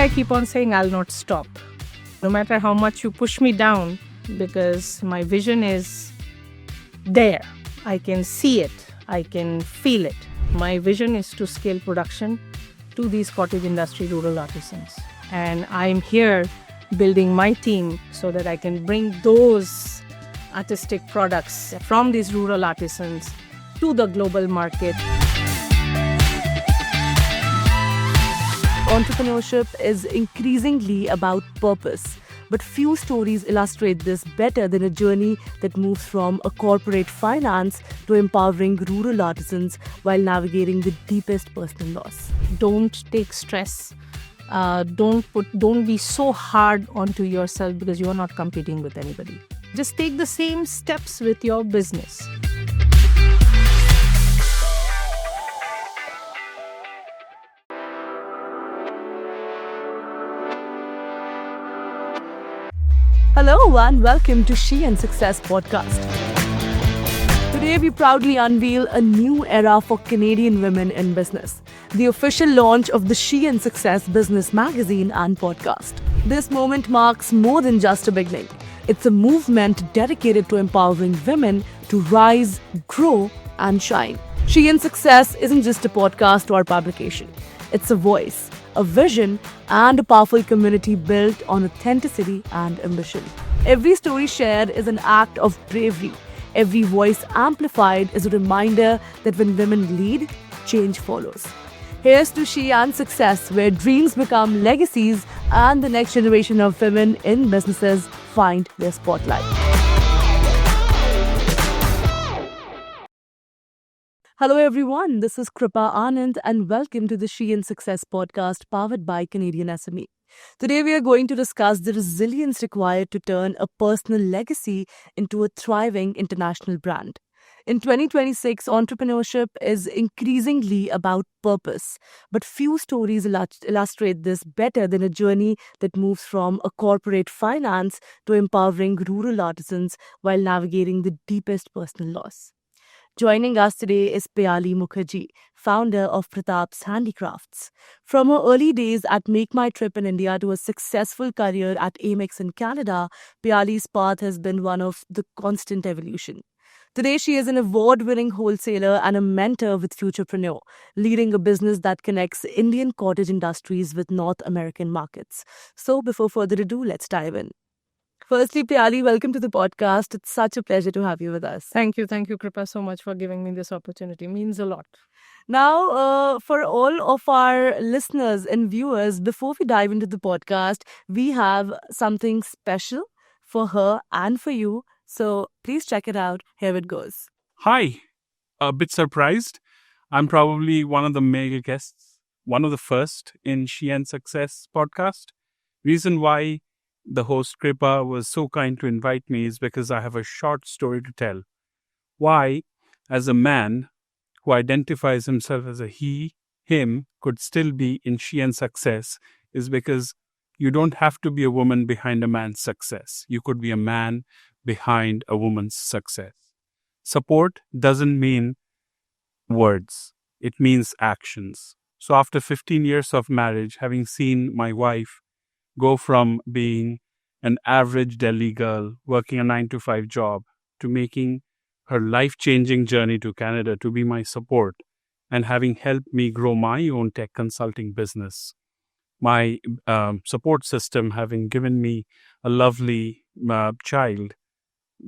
I keep on saying I'll not stop. No matter how much you push me down, because my vision is there. I can see it. I can feel it. My vision is to scale production to these cottage industry rural artisans. And I'm here building my team so that I can bring those artistic products from these rural artisans to the global market. Entrepreneurship is increasingly about purpose, but few stories illustrate this better than a journey that moves from a corporate finance to empowering rural artisans while navigating the deepest personal loss. Don't take stress. Don't be so hard onto yourself because you are not competing with anybody. Just take the same steps with your business. Hello and welcome to She and Success podcast. Today we proudly unveil a new era for Canadian women in business, the official launch of the She and Success business magazine and podcast. This moment marks more than just a beginning. It's a movement dedicated to empowering women to rise, grow and shine. She and Success isn't just a podcast or publication. It's a voice, a vision, and a powerful community built on authenticity and ambition. Every story shared is an act of bravery. Every voice amplified is a reminder that when women lead, change follows. Here's to She and Success, where dreams become legacies and the next generation of women in businesses find their spotlight. Hello everyone, this is Kripa Anand and welcome to the She and Success podcast powered by Canadian SME. Today we are going to discuss the resilience required to turn a personal legacy into a thriving international brand. In 2026, entrepreneurship is increasingly about purpose, but few stories illustrate this better than a journey that moves from a corporate finance to empowering rural artisans while navigating the deepest personal loss. Joining us today is Piali Mukherjee, founder of Pratap's Handicrafts. From her early days at Make My Trip in India to a successful career at Amex in Canada, Piali's path has been one of the constant evolution. Today, she is an award-winning wholesaler and a mentor with Futurepreneur, leading a business that connects Indian cottage industries with North American markets. So, before further ado, let's dive in. Firstly, Piali, welcome to the podcast. It's such a pleasure to have you with us. Thank you, Kripa, so much for giving me this opportunity. It means a lot. Now, for all of our listeners and viewers, before we dive into the podcast, we have something special for her and for you. So please check it out. Here it goes. Hi. A bit surprised. I'm probably one of the male guests, one of the first in She and Success podcast. Reason why the host Kripa was so kind to invite me is because I have a short story to tell. Why, as a man who identifies himself as a he, him, could still be in She and Success is because you don't have to be a woman behind a man's success. You could be a man behind a woman's success. Support doesn't mean words. It means actions. So after 15 years of marriage, having seen my wife go from being an average Delhi girl working a 9-to-5 job to making her life-changing journey to Canada to be my support and having helped me grow my own tech consulting business. My support system having given me a lovely child,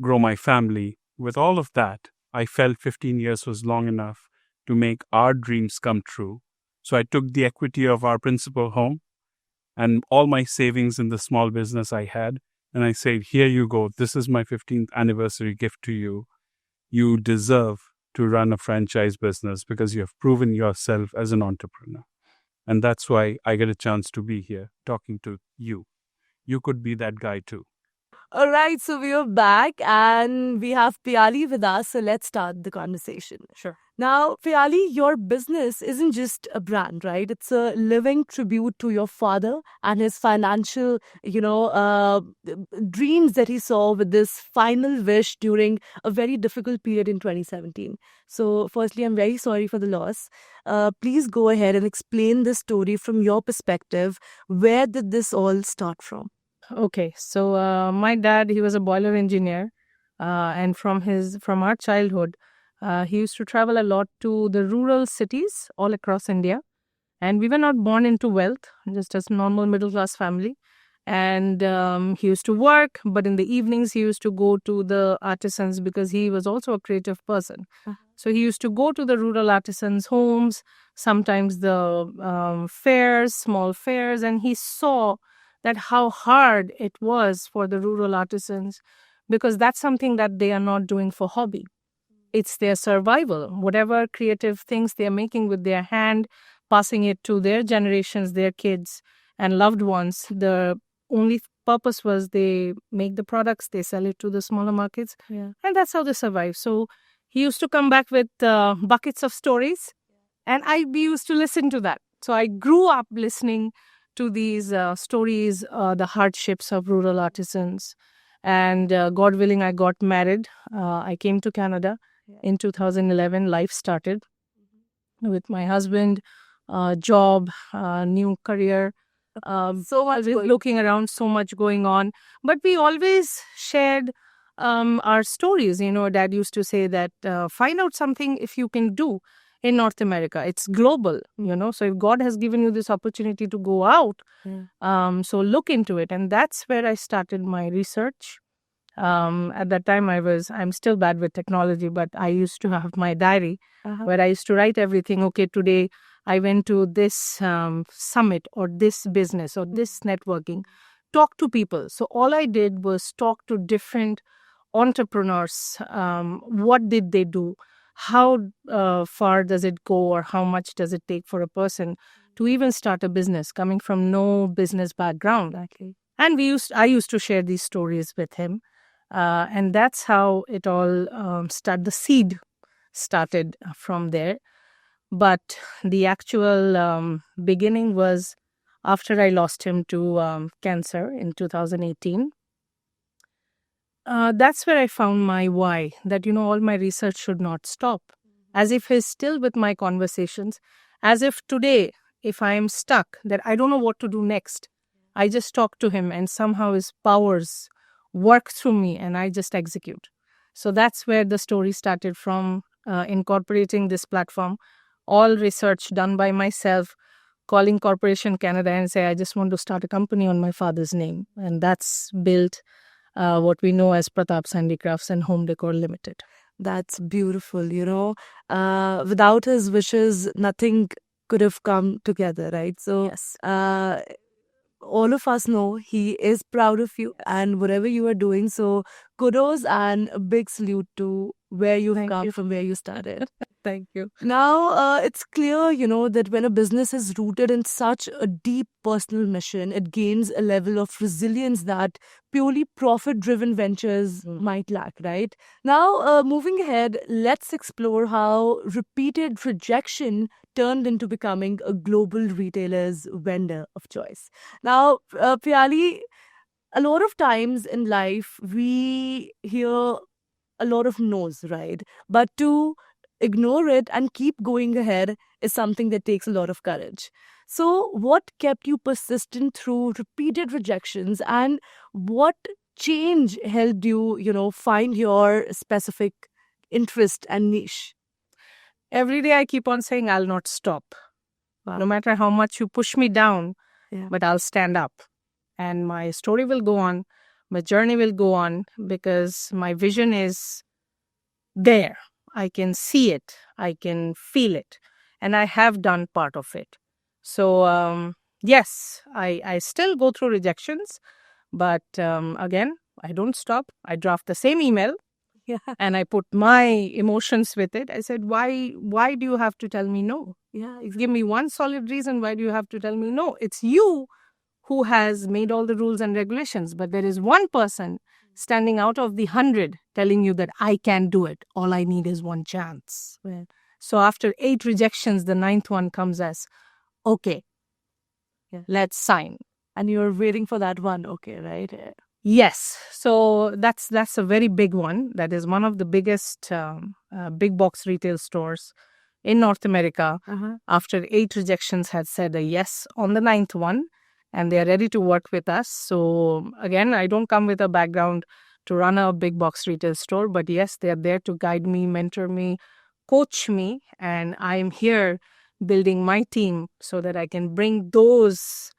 grow my family. With all of that, I felt 15 years was long enough to make our dreams come true. So I took the equity of our principal home and all my savings in the small business I had. And I said, here you go. This is my 15th anniversary gift to you. You deserve to run a franchise business because you have proven yourself as an entrepreneur. And that's why I get a chance to be here talking to you. You could be that guy too. All right, so we are back and we have Piali with us. So let's start the conversation. Sure. Now, Piali, your business isn't just a brand, right? It's a living tribute to your father and his financial, dreams that he saw with this final wish during a very difficult period in 2017. So, firstly, I'm very sorry for the loss. Please go ahead and explain this story from your perspective. Where did this all start from? Okay, so my dad, he was a boiler engineer, and from our childhood, he used to travel a lot to the rural cities all across India. And we were not born into wealth, just as normal middle class family. And he used to work, but in the evenings he used to go to the artisans because he was also a creative person. So he used to go to the rural artisans' homes, sometimes the fairs, small fairs, and he saw that how hard it was for the rural artisans because that's something that they are not doing for hobby. It's their survival. Whatever creative things they're making with their hand, passing it to their generations, their kids and loved ones. The only purpose was they make the products, they sell it to the smaller markets, and that's how they survive. So he used to come back with buckets of stories, and we used to listen to that. So I grew up listening to these stories, the hardships of rural artisans. And God willing, I got married. I came to Canada in 2011. Life started with my husband, job, new career. So much looking around, so much going on. But we always shared our stories. You know, Dad used to say that find out something if you can do in North America. It's global, you know. So if God has given you this opportunity to go out, so look into it. And that's where I started my research. At that time, I'm still bad with technology, but I used to have my diary where I used to write everything. Okay, today I went to this summit or this business or this networking, talk to people. So all I did was talk to different entrepreneurs. What did they do? How far does it go, or how much does it take for a person to even start a business coming from no business background? And I used to share these stories with him. And that's how it all started. The seed started from there. But the actual beginning was after I lost him to cancer in 2018. That's where I found my why, that, you know, all my research should not stop. As if he's still with my conversations, as if today, if I am stuck, that I don't know what to do next, I just talk to him and somehow his powers work through me and I just execute. So that's where the story started from, incorporating this platform, all research done by myself, calling Corporation Canada and say, I just want to start a company on my father's name. And that's built what we know as Pratap's Handicrafts and Home Decor Limited. That's beautiful. You know, without his wishes, nothing could have come together, right? So, Yes. All of us know he is proud of you and whatever you are doing. So, kudos and a big salute to where you've Thank come you. from, where you started. Thank you. Now, it's clear, you know, that when a business is rooted in such a deep personal mission, it gains a level of resilience that purely profit-driven ventures might lack, right? Now, moving ahead, let's explore how repeated rejection turned into becoming a global retailer's vendor of choice. Now, Piali, a lot of times in life, we hear a lot of no's, right? But to ignore it and keep going ahead is something that takes a lot of courage. So, what kept you persistent through repeated rejections, and what change helped you, you know, find your specific interest and niche? Every day I keep on saying, I'll not stop. Wow. No matter how much you push me down, Yeah. but I'll stand up. And my story will go on, my journey will go on, because my vision is there. I can see it, I can feel it, and I have done part of it. So, yes, I still go through rejections, but again, I don't stop. I draft the same email. Yeah. And I put my emotions with it. I said, why do you have to tell me no? Yeah. Give me one solid reason why do you have to tell me no? It's you who has made all the rules and regulations, but there is one person standing out of the 100, telling you that I can do it. All I need is one chance. Right. So after 8 rejections, the 9th one comes as, okay, let's sign. And you're waiting for that one, okay, right? Yes. So that's a very big one. That is one of the biggest big box retail stores in North America. After 8 rejections had said a yes on the 9th one, and they are ready to work with us. So again, I don't come with a background to run a big box retail store, but yes, they are there to guide me, mentor me, coach me, and I'm here building my team so that I can bring those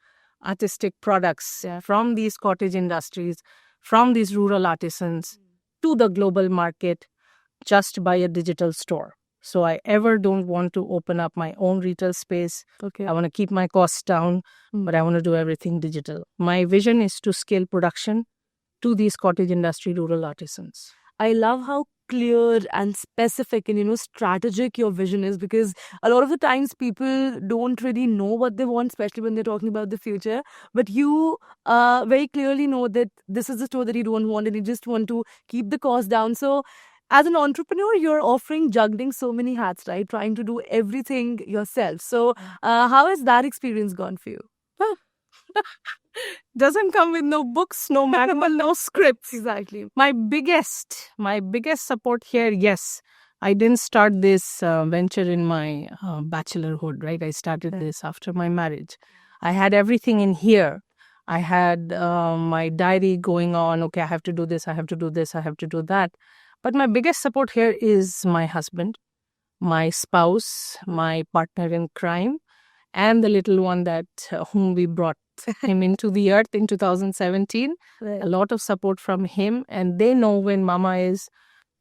artistic products from these cottage industries, from these rural artisans to the global market just by a digital store. So I ever don't want to open up my own retail space. Okay. I want to keep my costs down, but I want to do everything digital. My vision is to scale production to these cottage industry rural artisans. I love how clear and specific and strategic your vision is, because a lot of the times people don't really know what they want, especially when they're talking about the future. But you very clearly know that this is the store that you don't want, and you just want to keep the cost down. So as an entrepreneur, you're juggling so many hats, right? Trying to do everything yourself. So how has that experience gone for you? Doesn't come with no books, no manual, no scripts. Exactly. My biggest support here, yes, I didn't start this venture in my bachelorhood, right? I started this after my marriage. I had everything in here. I had my diary going on. Okay, I have to do this, I have to do this, I have to do that. But my biggest support here is my husband, my spouse, my partner in crime, and the little one that whom we brought him into the earth in 2017. Right. A lot of support from him, and they know when mama is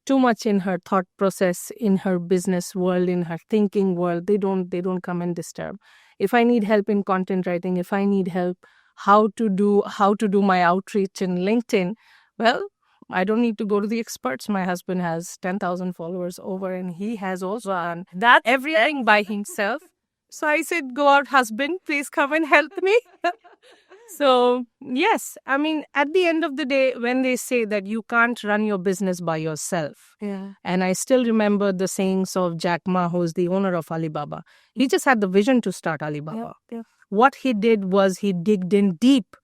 too much in her thought process, in her business world, in her thinking world. They don't come and disturb. If I need help in content writing, if I need help how to do my outreach in LinkedIn, well, I don't need to go to the experts. My husband has 10,000 followers over, and he has also done that everything by himself. So I said, go out, husband, please come and help me. So, yes, I mean, at the end of the day, when they say that you can't run your business by yourself, and I still remember the sayings of Jack Ma, who's the owner of Alibaba. He just had the vision to start Alibaba. What he did was he digged in deep,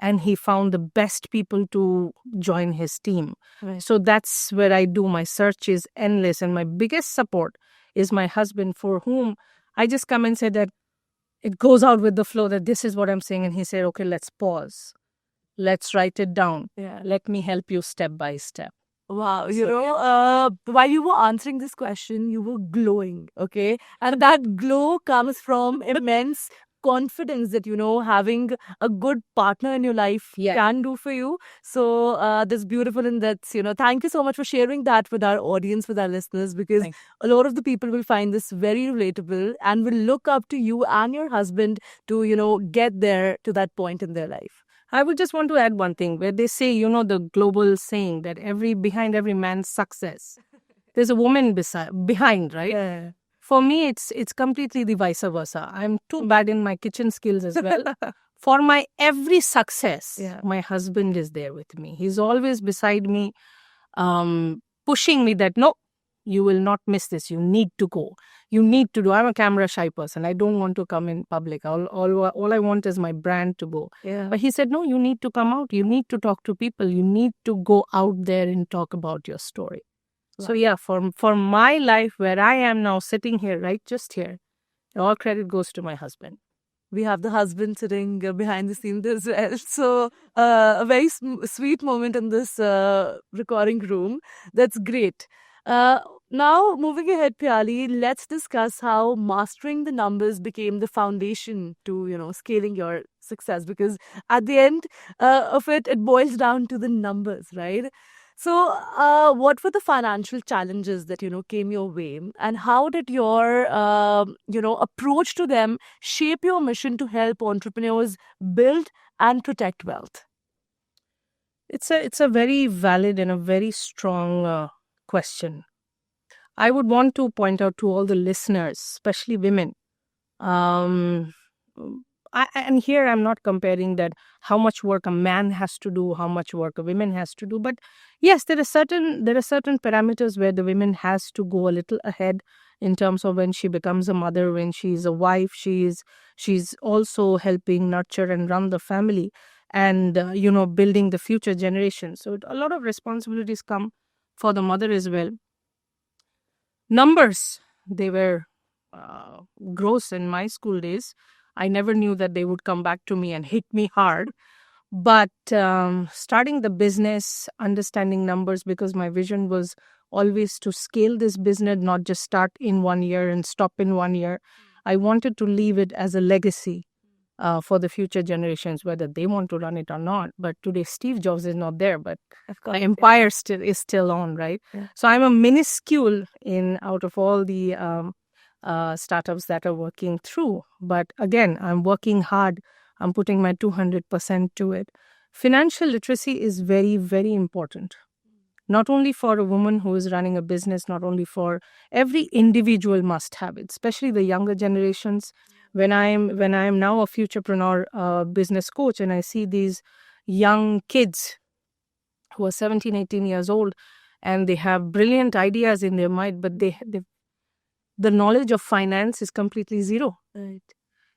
and he found the best people to join his team. Right. So that's where I do. My search is endless, and my biggest support is my husband, for whom I just come and say that it goes out with the flow, that this is what I'm saying. And he said, okay, let's pause. Let's write it down. Let me help you step by step. Wow, while you were answering this question, you were glowing, okay? And that glow comes from immense confidence that, having a good partner in your life can do for you. So that's beautiful, and that's, thank you so much for sharing that with our audience, with our listeners, because a lot of the people will find this very relatable and will look up to you and your husband to, get there to that point in their life. I would just want to add one thing where they say, the global saying that behind every man's success, there's a woman behind, right? Yeah. For me, it's completely the vice versa. I'm too bad in my kitchen skills as well. For my every success, my husband is there with me. He's always beside me, pushing me that, no, you will not miss this. You need to go. You need to do. I'm a camera shy person. I don't want to come in public. All I want is my brand to go. But he said, no, you need to come out. You need to talk to people. You need to go out there and talk about your story. So for my life, where I am now sitting here, right, just here, all credit goes to my husband. We have the husband sitting behind the scenes as well. So a very sweet moment in this recording room. That's great. Now, moving ahead, Piali, let's discuss how mastering the numbers became the foundation to, scaling your success. Because at the end of it boils down to the numbers, right? So, what were the financial challenges that, came your way, and how did your, approach to them shape your mission to help entrepreneurs build and protect wealth? It's a very valid and a very strong question. I would want to point out to all the listeners, especially women, and here I'm not comparing that how much work a man has to do, how much work a woman has to do. But yes, there are certain parameters where the women has to go a little ahead in terms of when she becomes a mother, when she's a wife, she's also helping nurture and run the family, and building the future generation. So a lot of responsibilities come for the mother as well. Numbers, they were gross in my school days. I never knew that they would come back to me and hit me hard. But starting the business, understanding numbers, because my vision was always to scale this business, not just start in 1 year and stop in 1 year. I wanted to leave it as a legacy for the future generations, whether they want to run it or not. But today, Steve Jobs is not there, but the empire is still on, right? Yeah. So I'm a minuscule out of all the startups that are working through. But again, I'm working hard. I'm putting my 200% to it. Financial literacy is very, very important. Not only for a woman who is running a business, not only for every individual must have it, especially the younger generations. When I'm now a futurepreneur business coach, and I see these young kids who are 17, 18 years old, and they have brilliant ideas in their mind, but the knowledge of finance is completely zero. Right.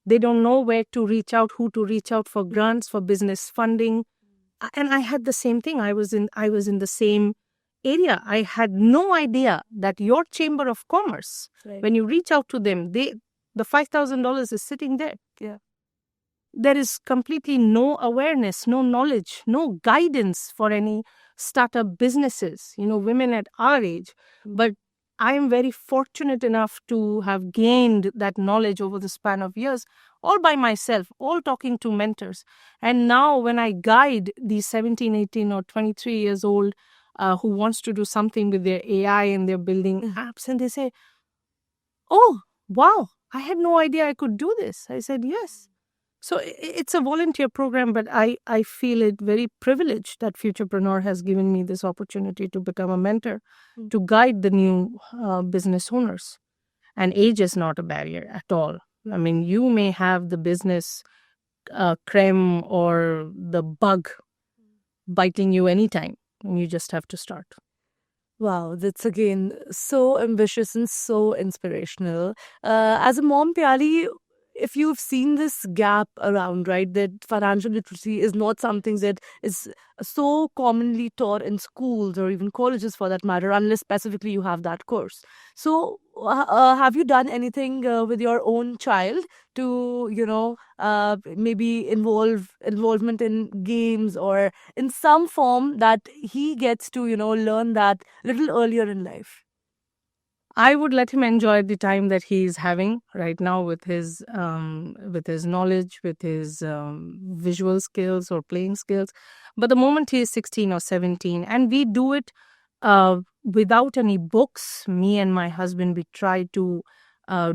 They don't know where to reach out, who to reach out for grants, for business funding. And I had the same thing. I was in the same area. I had no idea that your chamber of commerce, Right. when you reach out to them, the $5,000 is sitting there. Yeah. There is completely no awareness, no knowledge, no guidance for any startup businesses, women at our age. But I am very fortunate enough to have gained that knowledge over the span of years, all by myself, all talking to mentors. And now when I guide these 17, 18 or 23 years old who wants to do something with their AI and they're building apps, and they say, oh, wow, I had no idea I could do this. I said, yes. So it's a volunteer program, but I feel it very privileged that Futurepreneur has given me this opportunity to become a mentor, to guide the new business owners. And age is not a barrier at all. I mean, you may have the business creme or the bug biting you anytime, and you just have to start. Wow, that's again so ambitious and so inspirational. As a mom, Piali, if you've seen this gap around, right, that financial literacy is not something that is so commonly taught in schools or even colleges for that matter, unless specifically you have that course. So, have you done anything with your own child to, maybe involvement in games or in some form that he gets to, learn that little earlier in life? I would let him enjoy the time that he is having right now with his knowledge, with his visual skills or playing skills. But the moment he is 16 or 17, and we do it without any books, me and my husband, we try to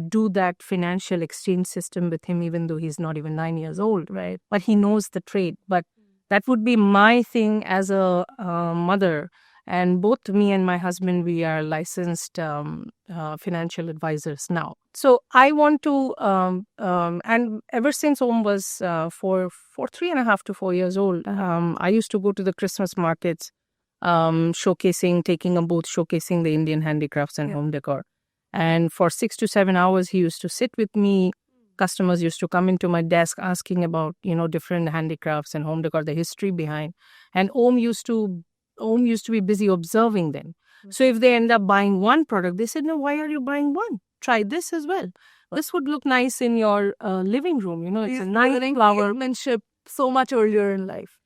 do that financial exchange system with him, even though he's not even 9 years old, right? But he knows the trade. But that would be my thing as a mother. And both me and my husband, we are licensed financial advisors now. So I want to, and ever since Om was for 3.5 to 4 years old, I used to go to the Christmas markets, taking a booth, showcasing the Indian handicrafts and home decor. And for 6 to 7 hours, he used to sit with me. Customers used to come into my desk asking about, different handicrafts and home decor, the history behind. And Om used to be busy observing them. So if they end up buying one product, they said, no, why are you buying one? Try this as well. This would look nice in your living room. It's a nice flower. Workmanship so much earlier in life.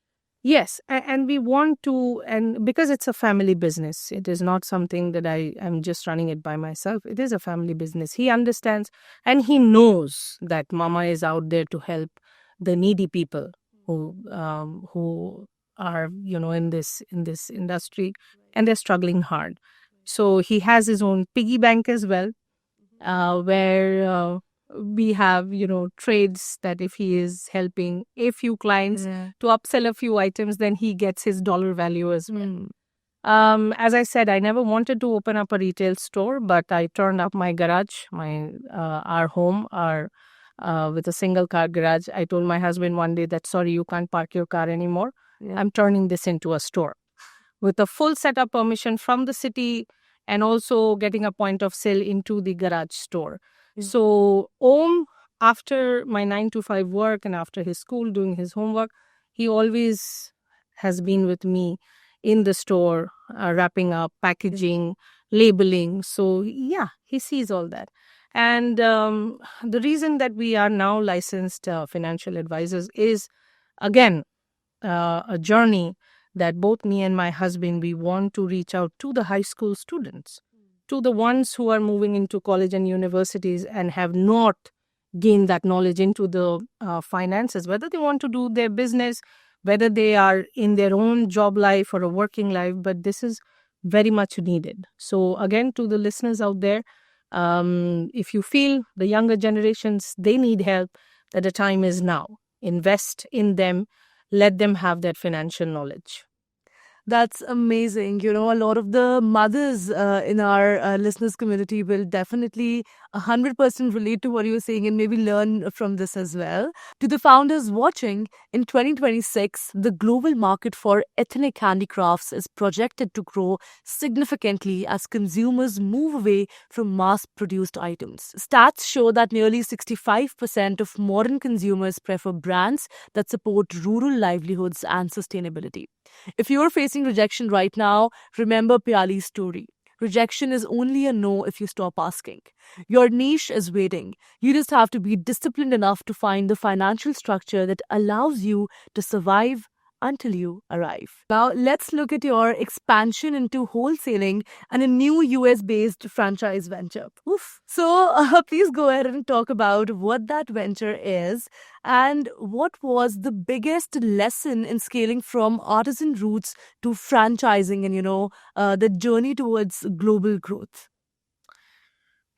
Yes. And we want to, and because it's a family business, it is not something that I am just running it by myself. It is a family business. He understands and he knows that mama is out there to help the needy people who are in this industry, and they're struggling hard. So he has his own piggy bank as well, where we have trades that if he is helping a few clients to upsell a few items, then he gets his dollar value as well. As I said, I never wanted to open up a retail store, but I turned up my garage, our home, our with a single car garage. I told my husband one day that, sorry, you can't park your car anymore. Yeah. I'm turning this into a store with a full setup permission from the city and also getting a point of sale into the garage store. Mm. So Om, after my 9 to 5 work and after his school doing his homework, he always has been with me in the store, wrapping up, packaging, labeling. So yeah, he sees all that. And the reason that we are now licensed financial advisors is, again, a journey that both me and my husband, we want to reach out to the high school students, to the ones who are moving into college and universities and have not gained that knowledge into the finances, whether they want to do their business, whether they are in their own job life or a working life, but this is very much needed. So again, to the listeners out there, if you feel the younger generations, they need help, that the time is now. Invest in them. Let them have that financial knowledge. That's amazing. A lot of the mothers in our listeners community will definitely 100% relate to what you're saying and maybe learn from this as well. To the founders watching, in 2026, the global market for ethnic handicrafts is projected to grow significantly as consumers move away from mass-produced items. Stats show that nearly 65% of modern consumers prefer brands that support rural livelihoods and sustainability. If you're facing rejection right now, remember Piali's story. Rejection is only a no if you stop asking. Your niche is waiting. You just have to be disciplined enough to find the financial structure that allows you to survive until you arrive. Now, let's look at your expansion into wholesaling and a new US-based franchise venture. Oof. So, please go ahead and talk about what that venture is and what was the biggest lesson in scaling from artisan roots to franchising and, the journey towards global growth.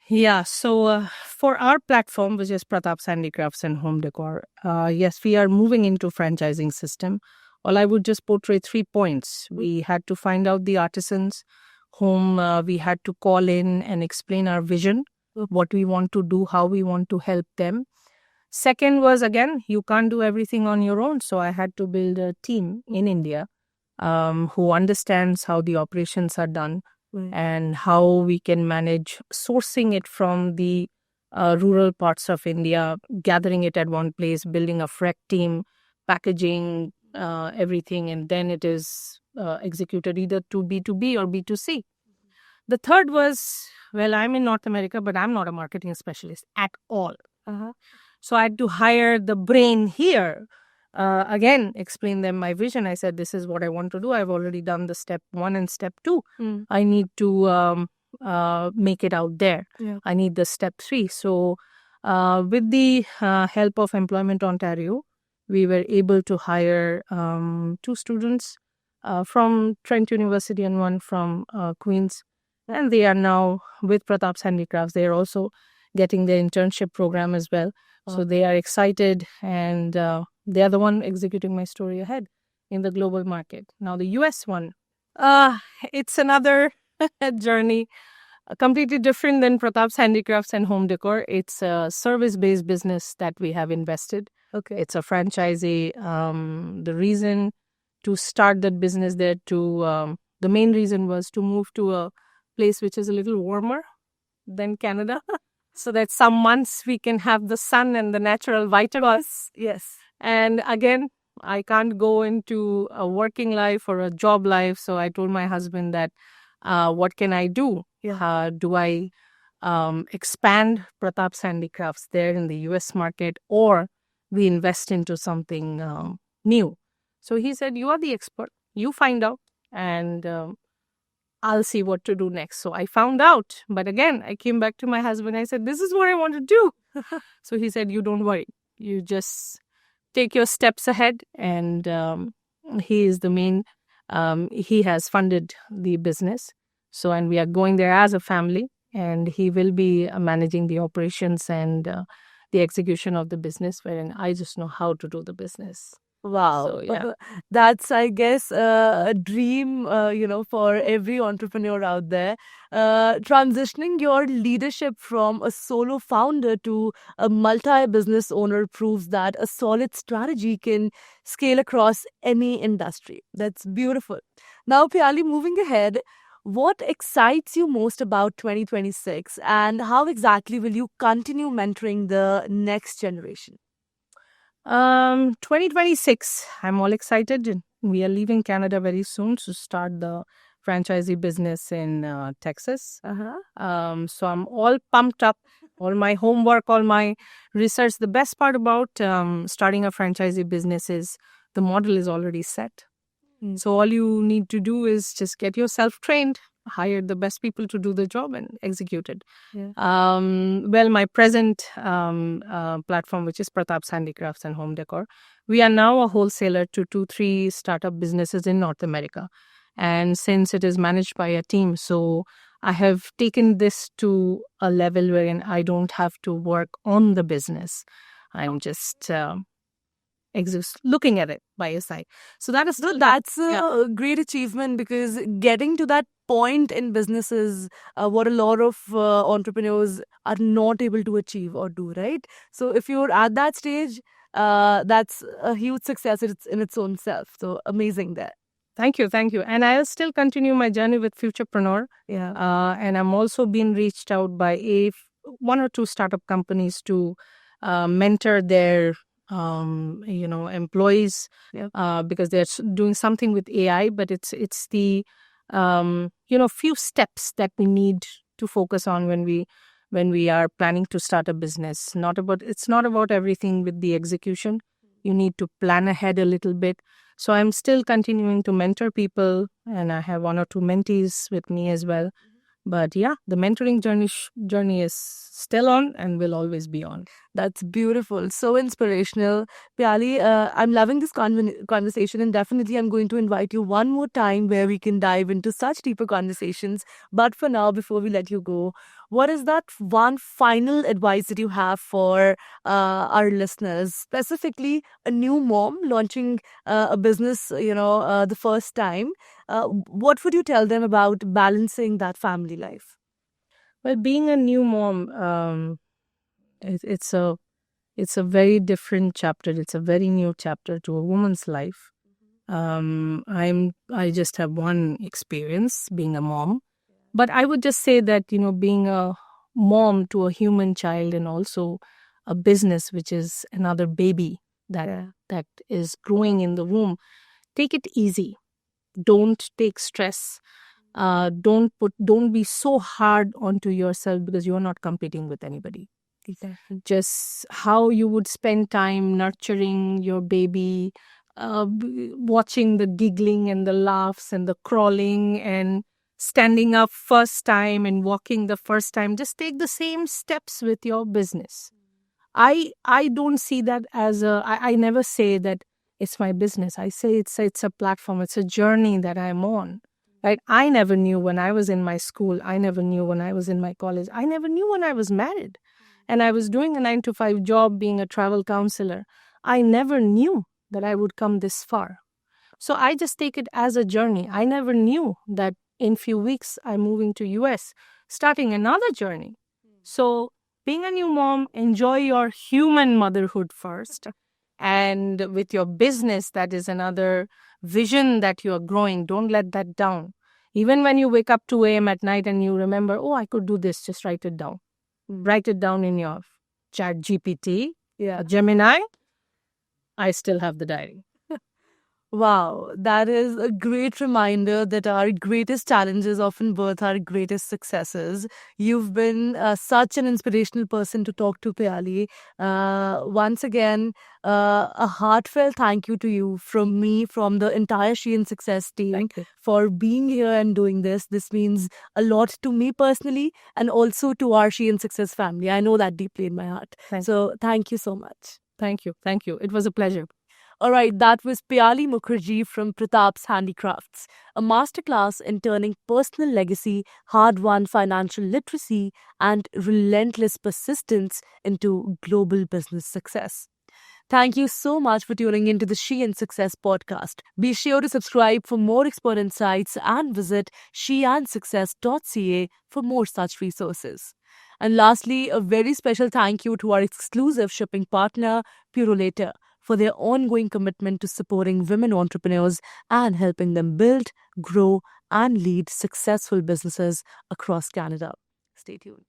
Yeah, so for our platform, which is Pratap's Handicrafts and Home Decor, yes, we are moving into franchising system. Well, I would just portray 3 points. We had to find out the artisans whom we had to call in and explain our vision, what we want to do, how we want to help them. Second was, again, you can't do everything on your own. So I had to build a team in India who understands how the operations are done and how we can manage sourcing it from the rural parts of India, gathering it at one place, building a FREC team, packaging everything, and then it is executed either to B2B or B2C. The third was, well, I'm in North America, but I'm not a marketing specialist at all. So I had to hire the brain here. Again, explain them my vision. I said, this is what I want to do. I've already done the step 1 and step 2. I need to make it out there. Yeah. I need the step 3. So with the help of Employment Ontario, we were able to hire 2 students from Trent University and 1 from Queen's. And they are now with Pratap's Handicrafts. They are also getting their internship program as well. So they are excited, and they are the one executing my story ahead in the global market. Now the US one, it's another journey, completely different than Pratap's Handicrafts and Home Decor. It's a service-based business that we have invested. Okay. It's a franchisee. The reason to start that business there, the main reason was to move to a place which is a little warmer than Canada. So that some months we can have the sun and the natural vitamins. Yes. And again, I can't go into a working life or a job life. So I told my husband that, what can I do? Yeah. Do I expand Pratap's Handicrafts there in the US market, or we invest into something new? So he said, you are the expert. You find out, and I'll see what to do next. So I found out. But again, I came back to my husband. I said, this is what I want to do. So he said, you don't worry. You just take your steps ahead. And he is the main, he has funded the business. So, and we are going there as a family. And he will be managing the operations and the execution of the business, wherein I just know how to do the business. Wow. So, yeah. That's, I guess, a dream, for every entrepreneur out there. Transitioning your leadership from a solo founder to a multi-business owner proves that a solid strategy can scale across any industry. That's beautiful. Now, Piali, moving ahead, what excites you most about 2026 and how exactly will you continue mentoring the next generation? 2026, I'm all excited. We are leaving Canada very soon to start the franchisee business in Texas. So I'm all pumped up. All my homework, all my research. The best part about starting a franchisee business is the model is already set. Mm. So all you need to do is just get yourself trained, hire the best people to do the job, and execute it. Yeah. Well, my present platform, which is Pratap's Handicrafts and Home Decor, we are now a wholesaler to 2-3 startup businesses in North America. And since it is managed by a team, so I have taken this to a level wherein I don't have to work on the business. I'm just looking at it by your side. So that is So still that's yeah. a great achievement because getting to that point in business is what a lot of entrepreneurs are not able to achieve or do, right? So if you're at that stage, that's a huge success in its own self. So amazing there. Thank you, thank you. And I'll still continue my journey with Futurepreneur. Yeah. And I'm also being reached out by one or two startup companies to mentor their employees because they're doing something with AI, but it's the few steps that we need to focus on when we are planning to start a business. It's not about everything with the execution. You need to plan ahead a little bit. So I'm still continuing to mentor people, and I have one or two mentees with me as well. But yeah, the mentoring journey is still on and will always be on. That's beautiful. So inspirational. Piali, I'm loving this conversation, and definitely I'm going to invite you one more time where we can dive into such deeper conversations. But for now, before we let you go, what is that one final advice that you have for our listeners, specifically a new mom launching a business, the first time? What would you tell them about balancing that family life? Well, being a new mom, it's a very different chapter. It's a very new chapter to a woman's life. I just have one experience being a mom, but I would just say that being a mom to a human child and also a business, which is another baby that is growing in the womb. Take it easy. Don't take stress. Don't be so hard onto yourself because you're not competing with anybody. Exactly. Just how you would spend time nurturing your baby, watching the giggling and the laughs and the crawling and standing up first time and walking the first time. Just take the same steps with your business. I don't see that as I never say that it's my business. I say it's a platform. It's a journey that I'm on. Right? I never knew when I was in my school. I never knew when I was in my college. I never knew when I was married. And I was doing a 9-to-5 job being a travel counselor. I never knew that I would come this far. So I just take it as a journey. I never knew that in few weeks I'm moving to US, starting another journey. So being a new mom, enjoy your human motherhood first. And with your business, that is another vision that you are growing. Don't let that down. Even when you wake up 2 a.m. at night and you remember, oh, I could do this, just write it down. Write it down in your chat GPT, Gemini. I still have the diary. Wow, that is a great reminder that our greatest challenges often birth our greatest successes. You've been such an inspirational person to talk to, Piali. Once again, a heartfelt thank you to you from me, from the entire She and Success team for being here and doing this. This means a lot to me personally and also to our She and Success family. I know that deeply in my heart. Thank you so much. Thank you. Thank you. It was a pleasure. All right, that was Piali Mukherjee from Pratap's Handicrafts, a masterclass in turning personal legacy, hard-won financial literacy, and relentless persistence into global business success. Thank you so much for tuning into the She and Success podcast. Be sure to subscribe for more expert insights and visit sheandsuccess.ca for more such resources. And lastly, a very special thank you to our exclusive shipping partner, Purolator, for their ongoing commitment to supporting women entrepreneurs and helping them build, grow, and lead successful businesses across Canada. Stay tuned.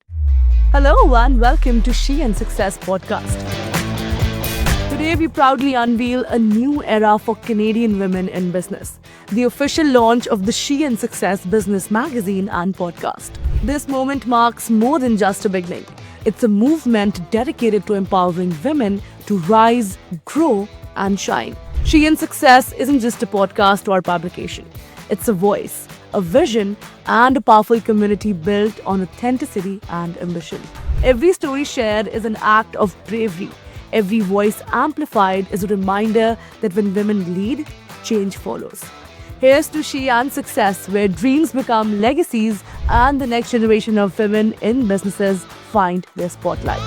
Hello and welcome to She and Success podcast. Today we proudly unveil a new era for Canadian women in business, the official launch of the She and Success business magazine and podcast. This moment marks more than just a beginning. It's a movement dedicated to empowering women to rise, grow, and shine. She and Success isn't just a podcast or publication. It's a voice, a vision, and a powerful community built on authenticity and ambition. Every story shared is an act of bravery. Every voice amplified is a reminder that when women lead, change follows. Here's to She and Success, where dreams become legacies and the next generation of women in businesses find their spotlight.